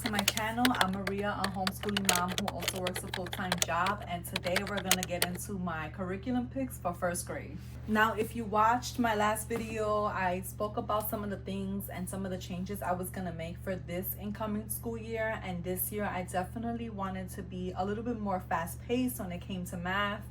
to my channel. I'm Maria, a homeschooling mom who also works a full-time job, and today we're gonna get into my curriculum picks for first grade. Now, if you watched my last video, I spoke about some of the things and some of the changes I was gonna make for this incoming school year, and this year I definitely wanted to be a little bit more fast-paced when it came to math.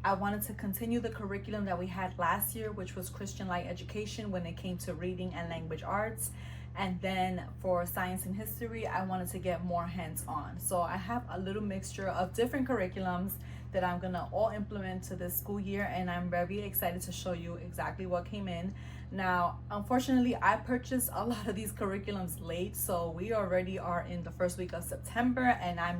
I wanted to continue the curriculum that we had last year, which was Christian Light Education when it came to reading and language arts. And then for science and history, I wanted to get more hands-on. So I have a little mixture of different curriculums that I'm gonna all implement to this school year, and I'm very excited to show you exactly what came in. Now, unfortunately, I purchased a lot of these curriculums late, so we already are in the first week of September, and I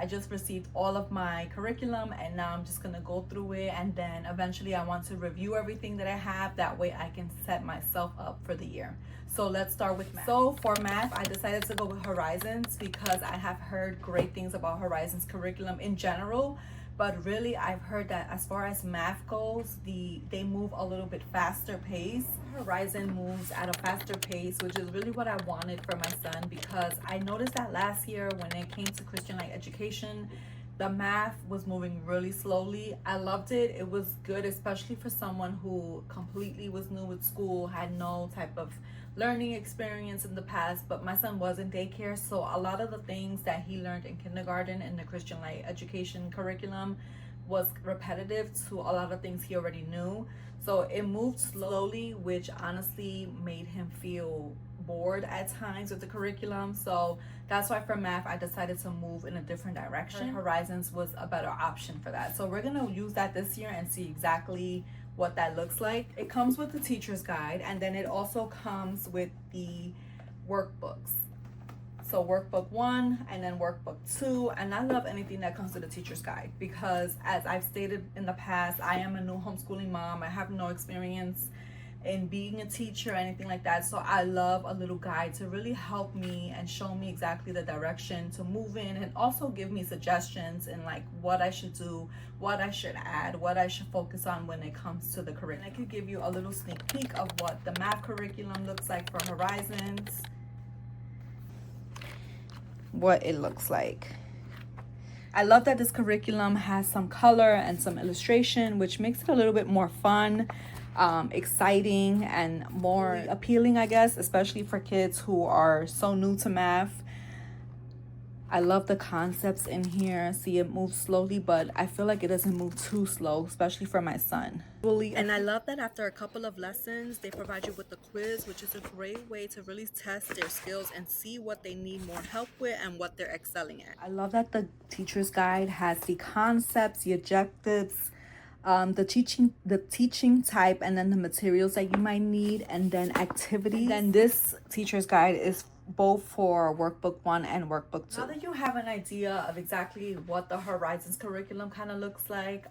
just received all of my curriculum, and now I'm just gonna go through it, and then eventually I want to review everything that I have. That way I can set myself up for the year. So let's start with math. So for math, I decided to go with Horizons because I have heard great things about Horizons curriculum in general, but really I've heard that as far as math goes, they move a little bit faster pace. Horizon moves at a faster pace, which is really what I wanted for my son, because I noticed that last year when it came to Christian Light Education, the math was moving really slowly. I loved it. It was good, especially for someone who completely was new with school, had no type of learning experience in the past, but my son was in daycare, so a lot of the things that he learned in kindergarten in the Christian Light Education curriculum was repetitive to a lot of things he already knew. So it moved slowly, which honestly made him feel bored at times with the curriculum. So that's why for math I decided to move in a different direction. Horizons was a better option for that. So we're gonna use that this year and see exactly what that looks like. It comes with the teacher's guide, and then it also comes with the workbooks. So workbook 1 and then workbook 2, and I love anything that comes with a teacher's guide because, as I've stated in the past, I am a new homeschooling mom. I have no experience in being a teacher or anything like that, so I love a little guide to really help me and show me exactly the direction to move in, and also give me suggestions in like what I should do, what I should add, what I should focus on when it comes to the curriculum. I could give you a little sneak peek of what the math curriculum looks like for Horizons. What it looks like. I love that this curriculum has some color and some illustration, which makes it a little bit more fun, exciting, and more appealing, I guess, especially for kids who are so new to math. I love the concepts in here. See, it moves slowly, but I feel like it doesn't move too slow, especially for my son. And I love that after a couple of lessons, they provide you with the quiz, which is a great way to really test their skills and see what they need more help with and what they're excelling at. I love that the teacher's guide has the concepts, the objectives, the teaching type, and then the materials that you might need, and then activities. And then this teacher's guide is both for workbook 1 and workbook 2. Now that you have an idea of exactly what the Horizons curriculum kind of looks like,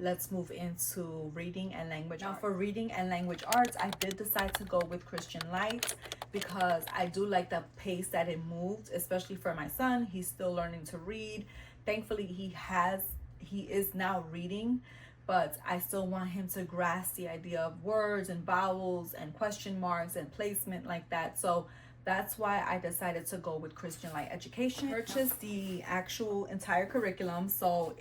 let's move into reading and language arts. Now for reading and language arts, I did decide to go with Christian Light because I do like the pace that it moved, especially for my son. He's still learning to read. Thankfully, he is now reading, but I still want him to grasp the idea of words and vowels and question marks and placement like that. So that's why I decided to go with Christian Light Education. Purchased the actual entire curriculum, so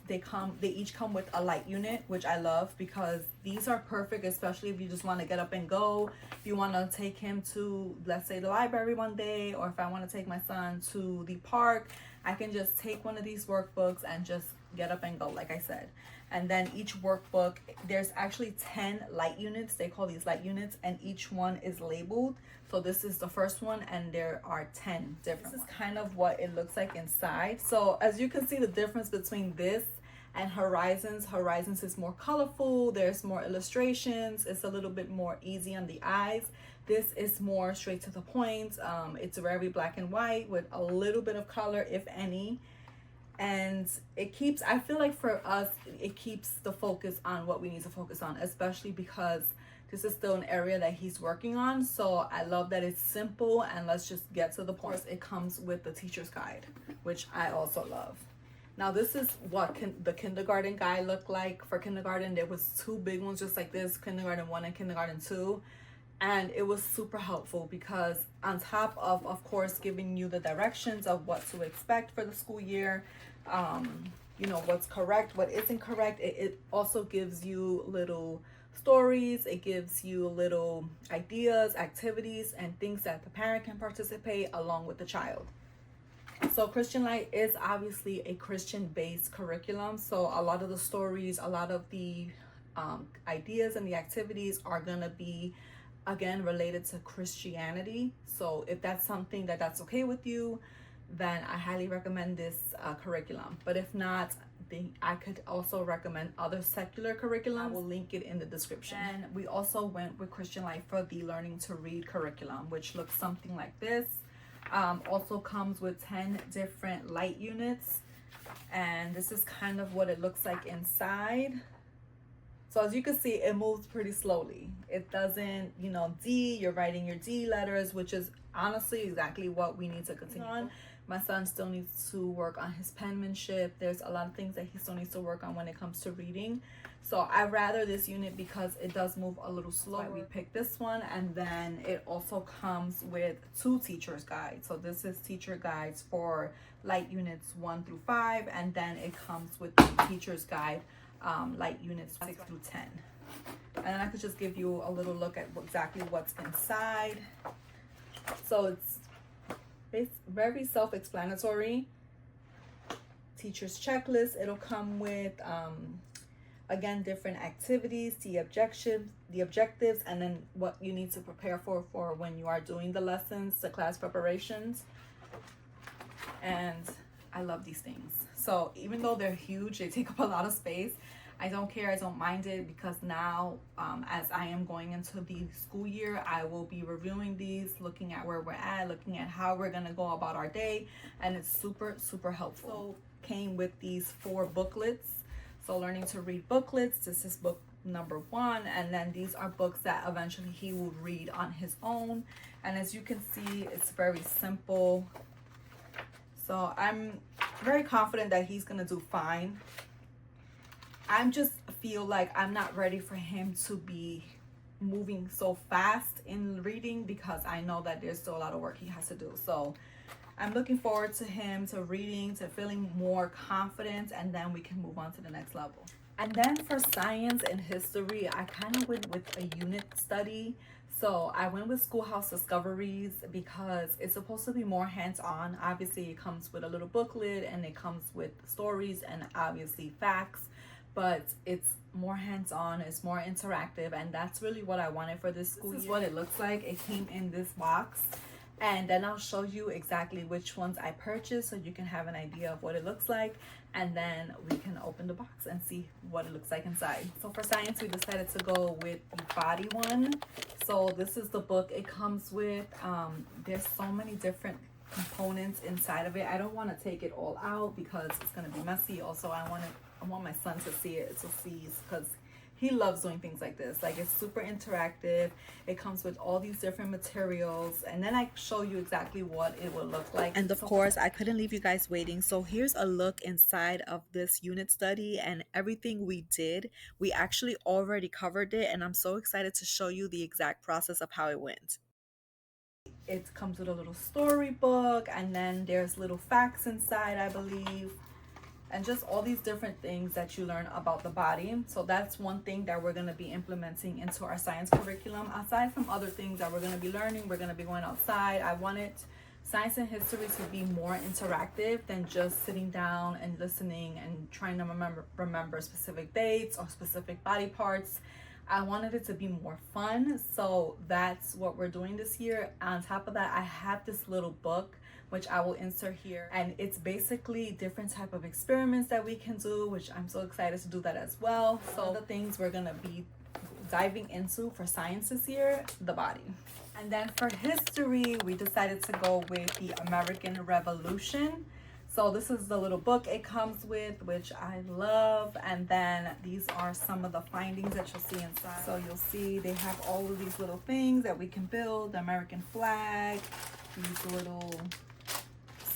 they each come with a light unit, which I love because these are perfect, especially if you just want to get up and go. If you want to take him to, let's say, the library one day, or if I want to take my son to the park, I can just take one of these workbooks and just get up and go, like I said. And then each workbook, there's actually 10 light units. They call these light units, and each one is labeled. So this is the first one, and there are 10 different. This is kind of what it looks like inside. So as you can see, the difference between this and Horizons is more colorful. There's more illustrations. It's a little bit more easy on the eyes. This is more straight to the point. It's very black and white with a little bit of color, if any. And I feel like for us, it keeps the focus on what we need to focus on, especially because this is still an area that he's working on. So I love that it's simple, and let's just get to the point. It comes with the teacher's guide, which I also love. Now this is what the kindergarten guide looked like. For kindergarten, there was 2 big ones just like this, kindergarten 1 and kindergarten 2. And it was super helpful because on top of course giving you the directions of what to expect for the school year, you know, what's correct, what isn't correct, it also gives you little stories, it gives you little ideas, activities, and things that the parent can participate along with the child. So Christian Light is obviously a Christian-based curriculum. So a lot of the stories, a lot of the ideas and the activities are gonna be, again, related to Christianity. So if that's something that's okay with you, then I highly recommend this curriculum. But if not, I could also recommend other secular curriculums. I will link it in the description. And we also went with Christian Light for the Learning to Read curriculum, which looks something like this. Also comes with 10 different light units, and this is kind of what it looks like inside. So as you can see, it moves pretty slowly. It doesn't, you know, you're writing your D letters, which is honestly exactly what we need to continue on. My son still needs to work on his penmanship. There's a lot of things that he still needs to work on when it comes to reading. So I rather this unit because it does move a little slower. We picked this one, and then it also comes with 2 teacher's guides. So this is teacher guides for light units 1 through 5, and then it comes with the teacher's guide light units 6 through 10. And then I could just give you a little look at exactly what's inside. So it's very self-explanatory. Teacher's checklist. It'll come with again, different activities, the objectives, and then what you need to prepare for when you are doing the lessons, the class preparations. And I love these things. So even though they're huge, they take up a lot of space, I don't care, I don't mind it, because now as I am going into the school year, I will be reviewing these, looking at where we're at, looking at how we're gonna go about our day, and it's super helpful. So came with these 4 booklets. So learning to read booklets, this is book number 1, and then these are books that eventually he will read on his own. And as you can see, it's very simple. So I'm very confident that he's gonna do fine. I just feel like I'm not ready for him to be moving so fast in reading, because I know that there's still a lot of work he has to do. So I'm looking forward to him to reading, to feeling more confident, and then we can move on to the next level. And then for science and history, I kind of went with a unit study. So I went with Schoolhouse Discoveries because it's supposed to be more hands-on. Obviously, it comes with a little booklet, and it comes with stories and obviously facts, but it's more hands-on, it's more interactive, and that's really what I wanted for this school year. This is what it looks like. It came in this box, and then I'll show you exactly which ones I purchased so you can have an idea of what it looks like, and then we can open the box and see what it looks like inside. So for science, we decided to go with the body one. So this is the book it comes with. There's so many different components inside of it. I don't want to take it all out because it's going to be messy. Also, I want my son to see it, because he loves doing things like this. Like, it's super interactive. It comes with all these different materials, and then I show you exactly what it will look like. And of course, I couldn't leave you guys waiting. So here's a look inside of this unit study, and everything we did, we actually already covered it, and I'm so excited to show you the exact process of how it went. It comes with a little storybook, and then there's little facts inside, I believe, and just all these different things that you learn about the body. So that's one thing that we're going to be implementing into our science curriculum. Aside from other things that we're going to be learning, we're going to be going outside. I wanted science and history to be more interactive than just sitting down and listening and trying to remember specific dates or specific body parts. I wanted it to be more fun, so that's what we're doing this year. On top of that, I have this little book which I will insert here, and it's basically different type of experiments that we can do, which I'm so excited to do that as well. So the things we're gonna be diving into for science this year, the body. And then for history, we decided to go with the American Revolution. So this is the little book it comes with, which I love. And then these are some of the findings that you'll see inside. So you'll see they have all of these little things that we can build, the American flag, these little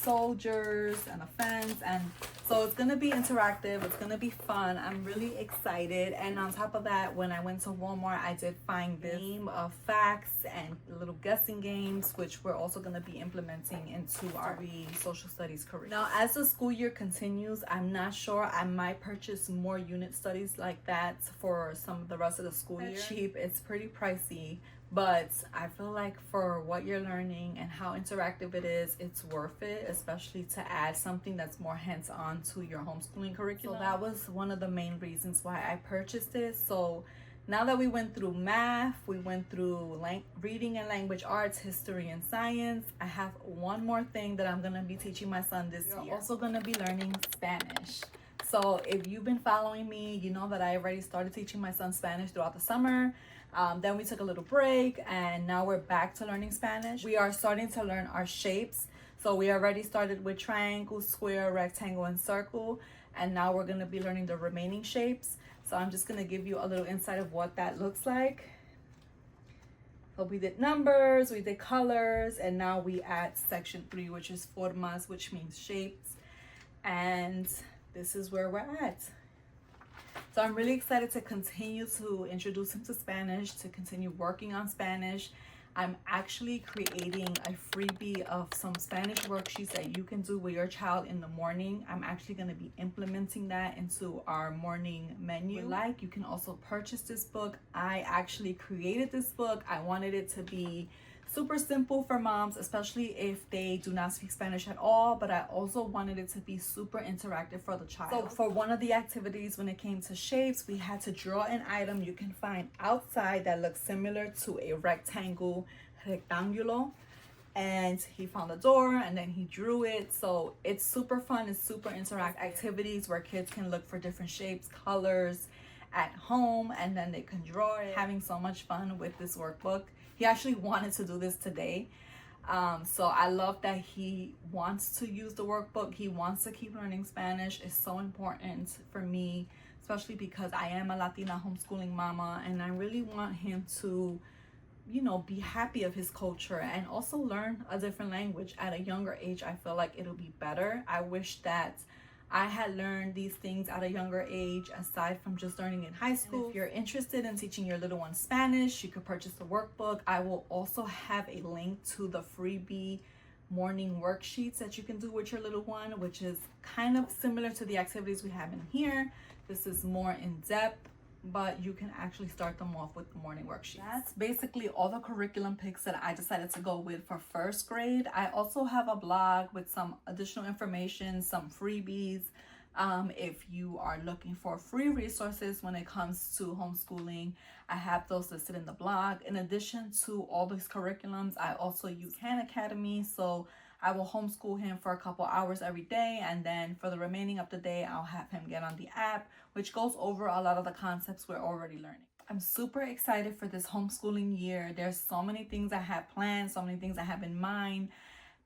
soldiers and a fence, and So it's gonna be interactive, it's gonna be fun. I'm really excited. And on top of that, when I went to Walmart, I did find this game of facts and little guessing games, which we're also gonna be implementing into our social studies curriculum. Now, as the school year continues, I'm not sure, I might purchase more unit studies like that for some of the rest of the school year. It's cheap, it's pretty pricey, but I feel like for what you're learning and how interactive it is, it's worth it, especially to add something that's more hands-on to your homeschooling curriculum. So that was one of the main reasons why I purchased it. So now that we went through math, we went through reading and language arts, history and science, I have one more thing that I'm gonna be teaching my son this year. We're also gonna be learning Spanish. So if you've been following me, you know that I already started teaching my son Spanish throughout the summer. Then we took a little break and now we're back to learning Spanish. We are starting to learn our shapes. So we already started with triangle, square, rectangle, and circle. And now we're gonna be learning the remaining shapes. So I'm just gonna give you a little insight of what that looks like. So we did numbers, we did colors, and now we add section 3, which is formas, which means shapes. And this is where we're at. So I'm really excited to continue to introduce him to Spanish, to continue working on Spanish. I'm actually creating a freebie of some Spanish worksheets that you can do with your child in the morning. I'm actually going to be implementing that into our morning menu. You can also purchase this book. I actually created this book. I wanted it to be super simple for moms, especially if they do not speak Spanish at all, but I also wanted it to be super interactive for the child. So for one of the activities, when it came to shapes, we had to draw an item you can find outside that looks similar to a rectangle, rectangulo. And he found a door and then he drew it. So it's super fun, it's super interactive activities where kids can look for different shapes, colors at home, and then they can draw it. Having so much fun with this workbook. He actually wanted to do this today. So I love that he wants to use the workbook. He wants to keep learning Spanish. It's so important for me, especially because I am a Latina homeschooling mama and I really want him to, you know, be happy of his culture and also learn a different language at a younger age. I feel like it'll be better. I wish that I had learned these things at a younger age, aside from just learning in high school. And if you're interested in teaching your little one Spanish, you could purchase the workbook. I will also have a link to the freebie morning worksheets that you can do with your little one, which is kind of similar to the activities we have in here. This is more in depth, but you can actually start them off with the morning worksheet. That's basically all the curriculum picks that I decided to go with for first grade. I also have a blog with some additional information, some freebies. If you are looking for free resources when it comes to homeschooling, I have those listed in the blog. In addition to all these curriculums, I also use Khan Academy. So I will homeschool him for a couple hours every day, and then for the remaining of the day, I'll have him get on the app, which goes over a lot of the concepts we're already learning. I'm super excited for this homeschooling year. There's so many things I have planned, so many things I have in mind,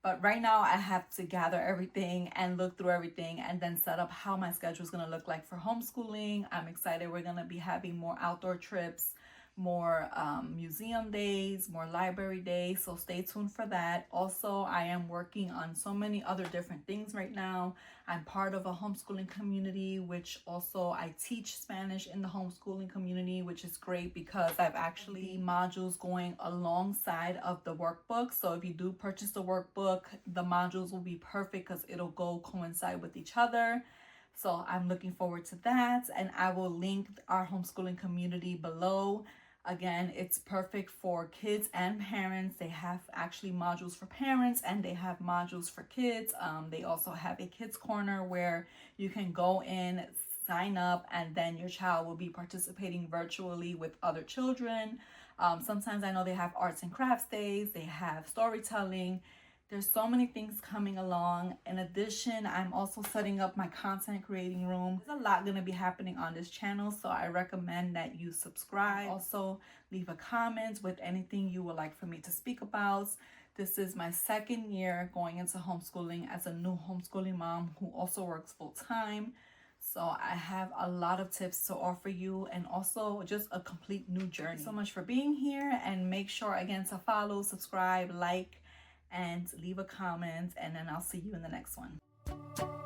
but right now I have to gather everything and look through everything and then set up how my schedule is going to look like for homeschooling. I'm excited. We're going to be having more outdoor trips, more museum days, more library days, so stay tuned for that. Also, I am working on so many other different things right now. I'm part of a homeschooling community, which also I teach Spanish in the homeschooling community, which is great because I've actually modules going alongside of the workbook. So if you do purchase the workbook, the modules will be perfect because it'll go coincide with each other. So I'm looking forward to that, and I will link our homeschooling community below. Again, it's perfect for kids and parents. They have actually modules for parents and they have modules for kids. They also have a kids corner where you can go in, sign up, and then your child will be participating virtually with other children. Sometimes I know they have arts and crafts days, they have storytelling. There's so many things coming along. In addition, I'm also setting up my content creating room. There's a lot going to be happening on this channel, so I recommend that you subscribe. Also, leave a comment with anything you would like for me to speak about. This is my second year going into homeschooling as a new homeschooling mom who also works full-time. So I have a lot of tips to offer you and also just a complete new journey. Thank you so much for being here, and make sure again to follow, subscribe, like, and leave a comment, and then I'll see you in the next one.